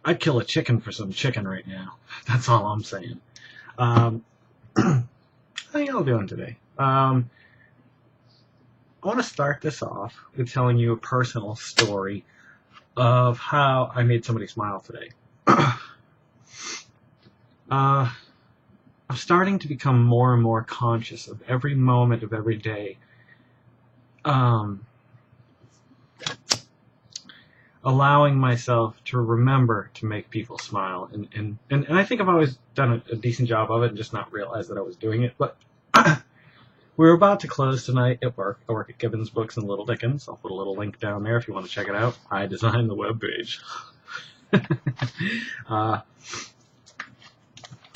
I'd kill a chicken for some chicken right now. That's all I'm saying. How y'all doing today? I want to start this off with telling you a personal story of how I made somebody smile today. I'm starting to become more and more conscious of every moment of every day. Allowing myself to remember to make people smile. And I think I've always done a decent job of it and just not realized that I was doing it. But we're about to close tonight at work. I work at Gibbons Books in Little Dickens. I'll put a little link down there if you want to check it out. I designed the webpage.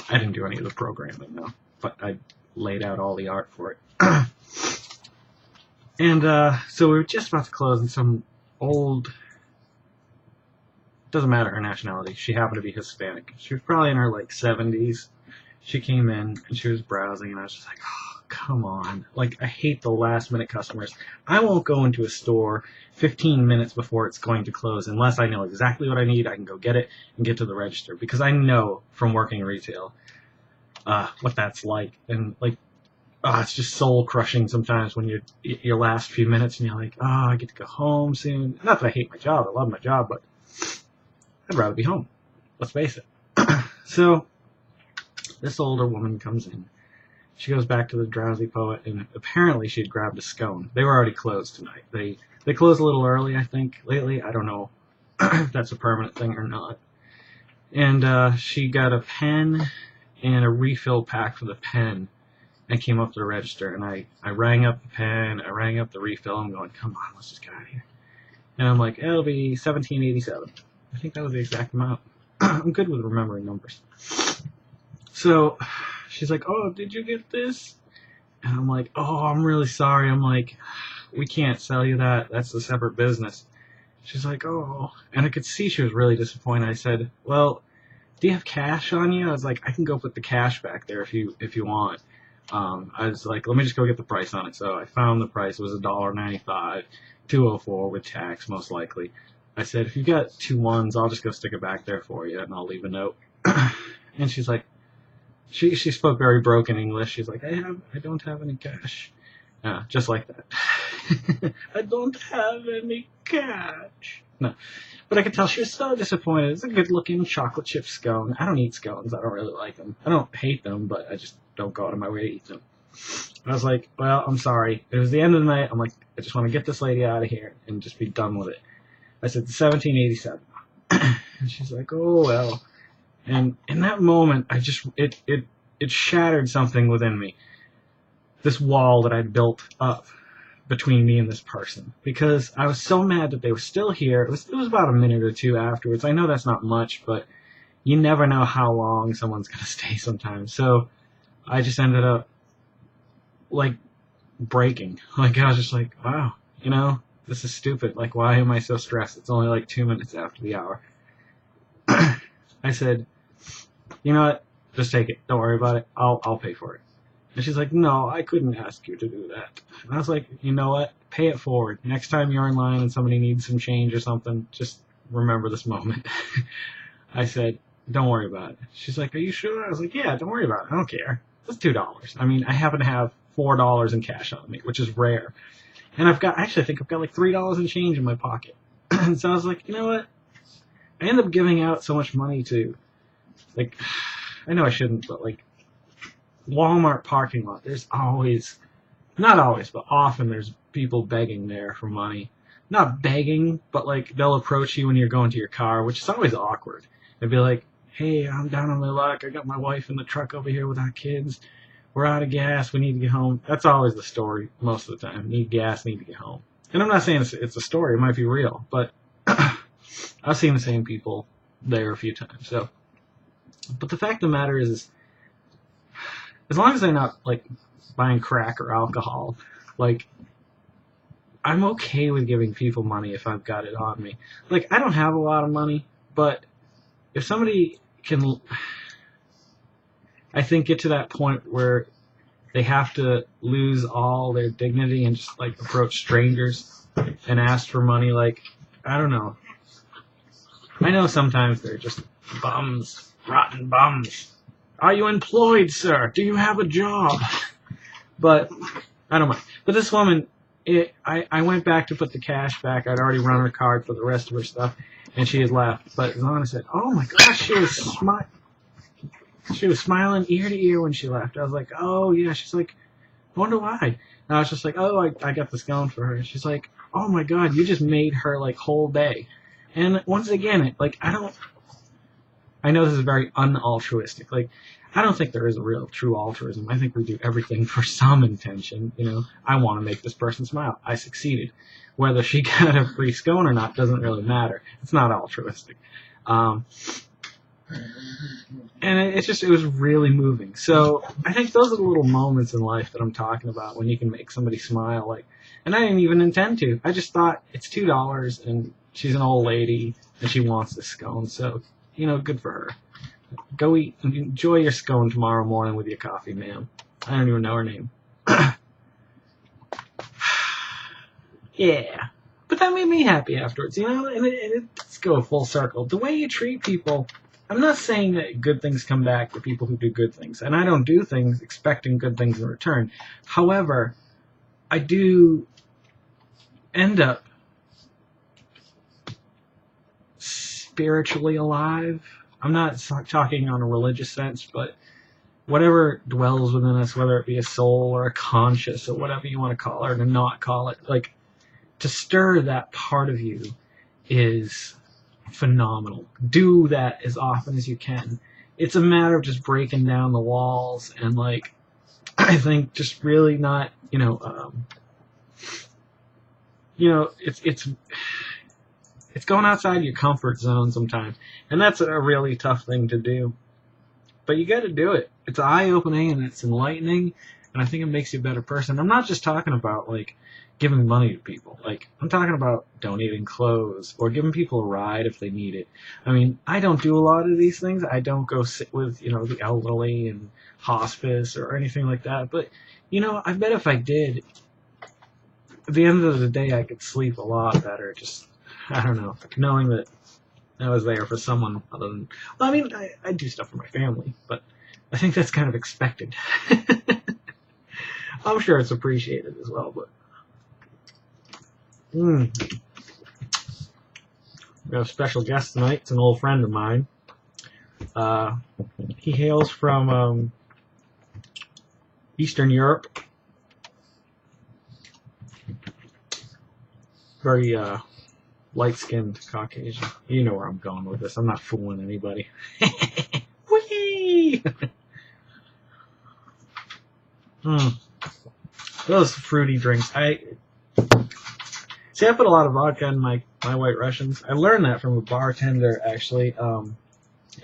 I didn't do any of the programming, though, but I laid out all the art for it. And so we were just about to close, and some old, doesn't matter her nationality, she happened to be Hispanic. She was probably in her, 70s. She came in, and she was browsing, and I was just like, oh, come on. I hate the last-minute customers. I won't go into a store 15 minutes before it's going to close unless I know exactly what I need. I can go get it and get to the register, because I know from working retail what that's like. And, it's just soul-crushing sometimes when you're your last few minutes and you're like, I get to go home soon. Not that I hate my job. I love my job, but I'd rather be home. Let's face it. So this older woman comes in. She goes back to the Drowsy Poet, and apparently she'd grabbed a scone. They were already closed tonight. They close a little early, I think, lately. I don't know if that's a permanent thing or not. And she got a pen and a refill pack for the pen and came up to the register. And I rang up the pen, I rang up the refill. I'm going, come on, let's just get out of here. And I'm like, it'll be $17.87. I think that was the exact amount. I'm good with remembering numbers. So she's like, oh, did you get this? And I'm like, oh, I'm really sorry. I'm like, we can't sell you that. That's a separate business. She's like, oh. And I could see she was really disappointed. I said, well, do you have cash on you? I was like, I can go put the cash back there if you want. I was like, let me just go get the price on it. So I found the price. It was $1.95, $2.04 with tax, most likely. I said, if you've got 2 ones, I'll just go stick it back there for you, and I'll leave a note. And she's like, she spoke very broken English. She's like, I don't have any cash. Just like that. I don't have any cash. No. But I could tell she was so disappointed. It's a good-looking chocolate chip scone. I don't eat scones. I don't really like them. I don't hate them, but I just don't go out of my way to eat them. I was like, well, I'm sorry. It was the end of the night. I'm like, I just want to get this lady out of here and just be done with it. I said, $17.87. And she's like, oh, well. And in that moment, I just, it shattered something within me. This wall that I'd built up between me and this person. Because I was so mad that they were still here. It was about a minute or two afterwards. I know that's not much, but you never know how long someone's going to stay sometimes. So I just ended up, breaking. I was just like, wow, this is stupid. Why am I so stressed? It's only 2 minutes after the hour. I said, you know what? Just take it. Don't worry about it. I'll pay for it. And she's like, no, I couldn't ask you to do that. And I was like, you know what? Pay it forward. Next time you're in line and somebody needs some change or something, just remember this moment. I said, don't worry about it. She's like, are you sure? I was like, yeah, don't worry about it. I don't care. It's $2. I mean, I happen to have $4 in cash on me, which is rare. And I think I've got $3 in change in my pocket. And so I was like, you know what? I end up giving out so much money to, I know I shouldn't, but Walmart parking lot, there's always, not always, but often there's people begging there for money. Not begging, but they'll approach you when you're going to your car, which is always awkward. They'd be like, hey, I'm down on my luck. I got my wife in the truck over here with our kids. We're out of gas. We need to get home. That's always the story most of the time. Need gas, need to get home. And I'm not saying it's a story. It might be real, but I've seen the same people there a few times. So, but the fact of the matter is as long as they're not buying crack or alcohol, I'm okay with giving people money if I've got it on me. I don't have a lot of money, but if somebody can, I think, get to that point where they have to lose all their dignity and just approach strangers and ask for money, I don't know. I know sometimes they're just bums, rotten bums. Are you employed, sir? Do you have a job? But I don't mind. But this woman, I went back to put the cash back. I'd already run her card for the rest of her stuff, and she had left. But Zana said, "Oh my gosh, she was smiling ear to ear when she left." I was like, "Oh yeah." She's like, "I wonder why." And I was just like, "Oh, I got this going for her." And she's like, "Oh my God, you just made her like whole day." And once again, I know this is very unaltruistic. Like, I don't think there is a real true altruism. I think we do everything for some intention. You know, I want to make this person smile. I succeeded. Whether she got a free scone or not doesn't really matter. It's not altruistic. And it was really moving. So I think those are the little moments in life that I'm talking about when you can make somebody smile. Like, and I didn't even intend to. I just thought it's $2 and she's an old lady and she wants this scone. So, you know, good for her. Go eat and enjoy your scone tomorrow morning with your coffee, ma'am. I don't even know her name. Yeah. But that made me happy afterwards, you know? And let's go full circle. The way you treat people, I'm not saying that good things come back to people who do good things. And I don't do things expecting good things in return. However, I do end up spiritually alive. I'm not talking on a religious sense, but whatever dwells within us, whether it be a soul or a conscience or whatever you want to call it, or to not call it, like, to stir that part of you is phenomenal. Do that as often as you can. It's a matter of just breaking down the walls and, like, I think just really not, it's going outside your comfort zone sometimes. And that's a really tough thing to do. But you got to do it. It's eye-opening and it's enlightening. And I think it makes you a better person. I'm not just talking about, like, giving money to people. Like, I'm talking about donating clothes or giving people a ride if they need it. I mean, I don't do a lot of these things. I don't go sit with, the elderly and hospice or anything like that. But, I bet if I did, at the end of the day, I could sleep a lot better. Just, I don't know, knowing that I was there for someone other than... Well, I mean, I do stuff for my family, but I think that's kind of expected. I'm sure it's appreciated as well, but... We have a special guest tonight. It's an old friend of mine. He hails from Eastern Europe. Very light-skinned Caucasian. You know where I'm going with this. I'm not fooling anybody. Whee! Those fruity drinks. See, I put a lot of vodka in my White Russians. I learned that from a bartender, actually,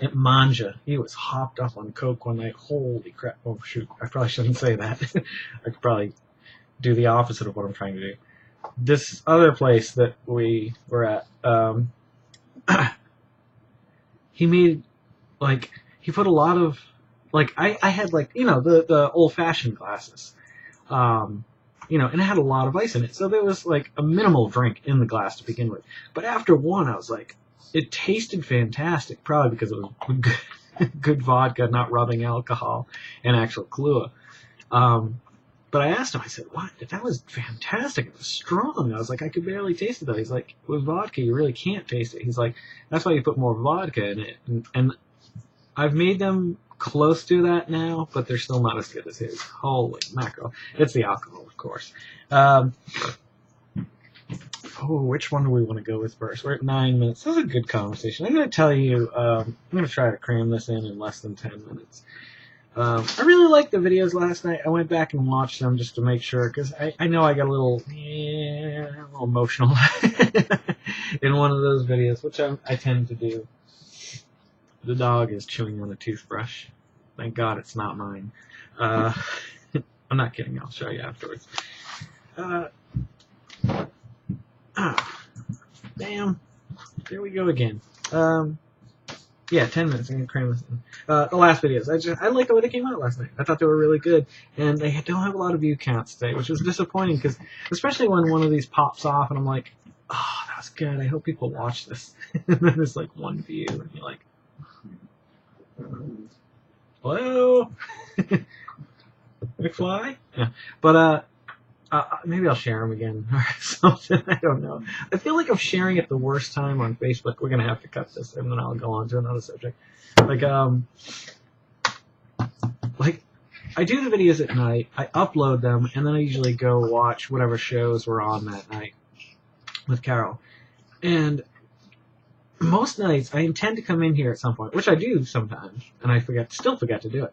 at Manja. He was hopped up on Coke one night. Holy crap. Oh, shoot. I probably shouldn't say that. I could probably do the opposite of what I'm trying to do. This other place that we were at, he made, like, he put a lot of, like, I had, like, the old-fashioned glasses. And it had a lot of ice in it. So there was, like, a minimal drink in the glass to begin with. But after one, I was like, it tasted fantastic, probably because it was good vodka, not rubbing alcohol, and actual Kahlua. But I asked him, I said, what? That was fantastic. It was strong. I was like, I could barely taste it, though. He's like, with vodka, you really can't taste it. He's like, that's why you put more vodka in it. And I've made them close to that now, but they're still not as good as his. Holy mackerel. It's the alcohol, of course. Which one do we want to go with first? We're at 9 minutes. This is a good conversation. I'm going to tell you, I'm going to try to cram this in less than 10 minutes. I really liked the videos last night. I went back and watched them just to make sure, because I know I got a little emotional in one of those videos, which I tend to do. The dog is chewing on a toothbrush. Thank God it's not mine. I'm not kidding. I'll show you afterwards. Damn. There we go again. 10 minutes. I'm going to cram this in. The last videos. I like the way they came out last night. I thought they were really good. And they don't have a lot of view counts today, which was disappointing, because especially when one of these pops off and I'm like, oh, that was good. I hope people watch this. And then there's like one view, and you're like, hello, McFly. Yeah, but maybe I'll share them again or something. I don't know. I feel like I'm sharing at the worst time on Facebook. We're gonna have to cut this, and then I'll go on to another subject. Like I do the videos at night. I upload them, and then I usually go watch whatever shows were on that night with Carol. And most nights, I intend to come in here at some point, which I do sometimes, and I still forget to do it,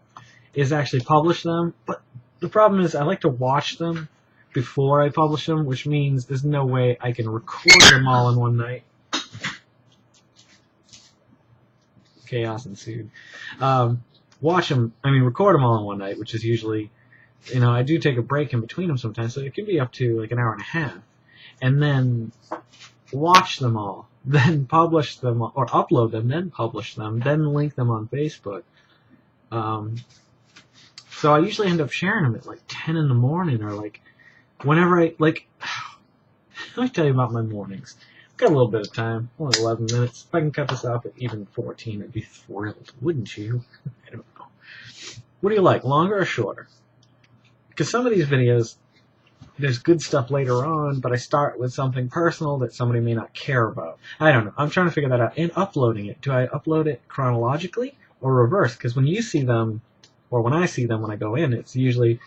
is actually publish them. But the problem is I like to watch them before I publish them, which means there's no way I can record them all in one night. Chaos ensued. Record them all in one night, which is usually, I do take a break in between them sometimes, so it can be up to like an hour and a half. And then watch them all, then publish them, or upload them, then publish them, then link them on Facebook. So I usually end up sharing them at like 10 in the morning, or like whenever let me tell you about my mornings. I've got a little bit of time, only 11 minutes. If I can cut this off at even 14, I'd be thrilled, wouldn't you? I don't know. What do you like, longer or shorter? Because some of these videos, there's good stuff later on, but I start with something personal that somebody may not care about. I don't know. I'm trying to figure that out. And uploading it. Do I upload it chronologically or reverse? Because when you see them, or when I see them when I go in, it's usually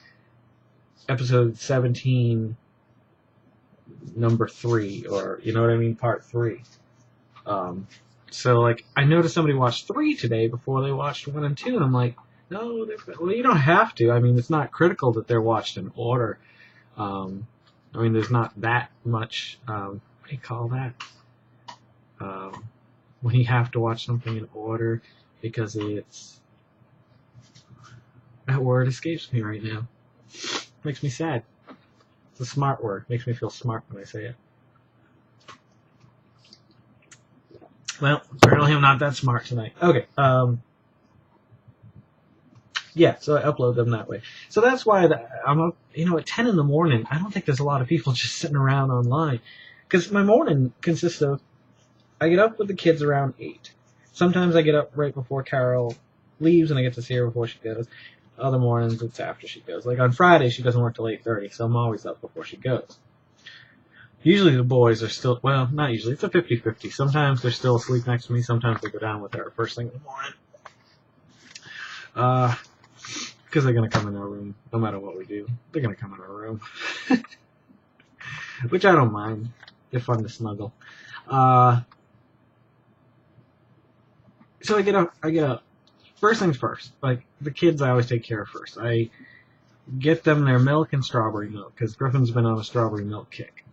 episode 17, number 3, or, you know what I mean, part 3. So, like, I noticed somebody watched 3 today before they watched 1 and 2, and I'm like, no, well, you don't have to. I mean, it's not critical that they're watched in order. There's not that much, what do you call that? When you have to watch something in order, because that word escapes me right now. Makes me sad. It's a smart word. Makes me feel smart when I say it. Well, apparently I'm not that smart tonight. Okay, yeah, so I upload them that way. So that's why I'm up, at 10 in the morning. I don't think there's a lot of people just sitting around online. Because my morning consists of, I get up with the kids around 8. Sometimes I get up right before Carol leaves and I get to see her before she goes. Other mornings, it's after she goes. Like on Friday, she doesn't work till 8:30, so I'm always up before she goes. Usually the boys are still, well, not usually, it's a 50-50. Sometimes they're still asleep next to me, sometimes they go down with her first thing in the morning. Because they're going to come in our room, no matter what we do. They're going to come in our room. Which I don't mind. They're fun to snuggle. So I get up. First things first. Like, the kids I always take care of first. I get them their milk and strawberry milk, because Griffin's been on a strawberry milk kick.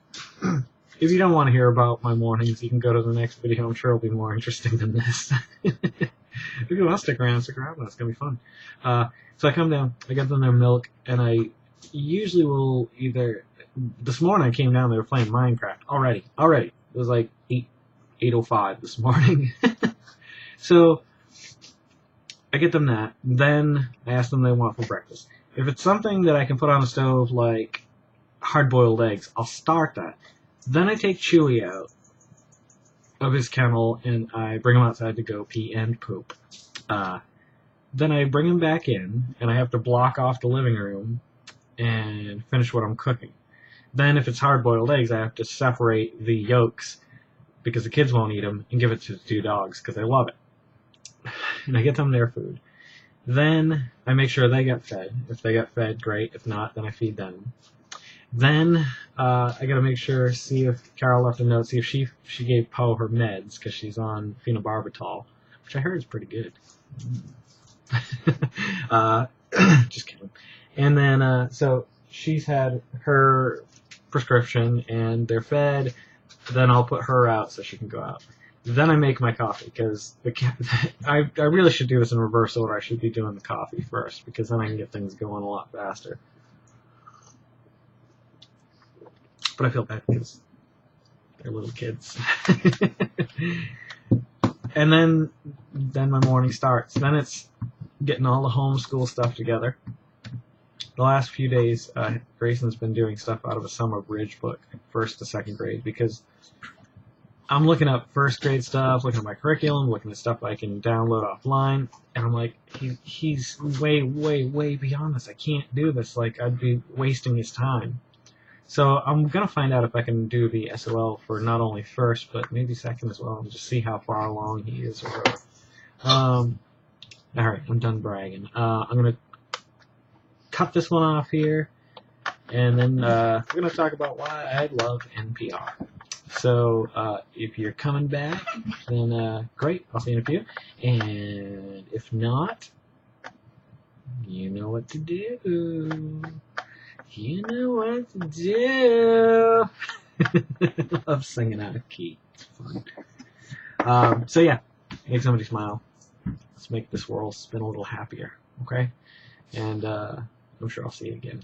If you don't want to hear about my mornings, you can go to the next video. I'm sure it'll be more interesting than this. If you want to stick around, it's going to be fun. So I come down, I get them their milk, and I usually will either... This morning I came down, they were playing Minecraft. Already. It was like 8:05 this morning. So I get them that. Then I ask them what they want for breakfast. If it's something that I can put on the stove, like hard-boiled eggs, I'll start that. Then I take Chewy out of his kennel, and I bring him outside to go pee and poop. Then I bring him back in, and I have to block off the living room and finish what I'm cooking. Then if it's hard-boiled eggs, I have to separate the yolks, because the kids won't eat them, and give it to the 2 dogs, because they love it. And I get them their food. Then I make sure they get fed. If they get fed, great. If not, then I feed them. Then I gotta make sure, see if Carol left a note, see if she gave Poe her meds, because she's on phenobarbital, which I heard is pretty good. Just kidding. And then, so she's had her prescription, and they're fed. Then I'll put her out so she can go out. Then I make my coffee, because I really should do this in reverse order. I should be doing the coffee first, because then I can get things going a lot faster. But I feel bad because they're little kids. And then my morning starts. Then it's getting all the homeschool stuff together. The last few days, Grayson's been doing stuff out of a summer bridge book, 1st to 2nd grade, because I'm looking up first grade stuff, looking at my curriculum, looking at stuff I can download offline, and I'm like, he's way, way, way beyond this. I can't do this. Like, I'd be wasting his time. So I'm gonna find out if I can do the SOL for not only first, but maybe second as well, and just see how far along he is or whatever. All right, I'm done bragging. I'm gonna cut this one off here, and then we're gonna talk about why I love NPR. So if you're coming back, then great, I'll see you in a few. And if not, you know what to do. You know what to do. I love singing out of key. It's fun. So yeah, make somebody smile. Let's make this world spin a little happier, okay? And I'm sure I'll see you again.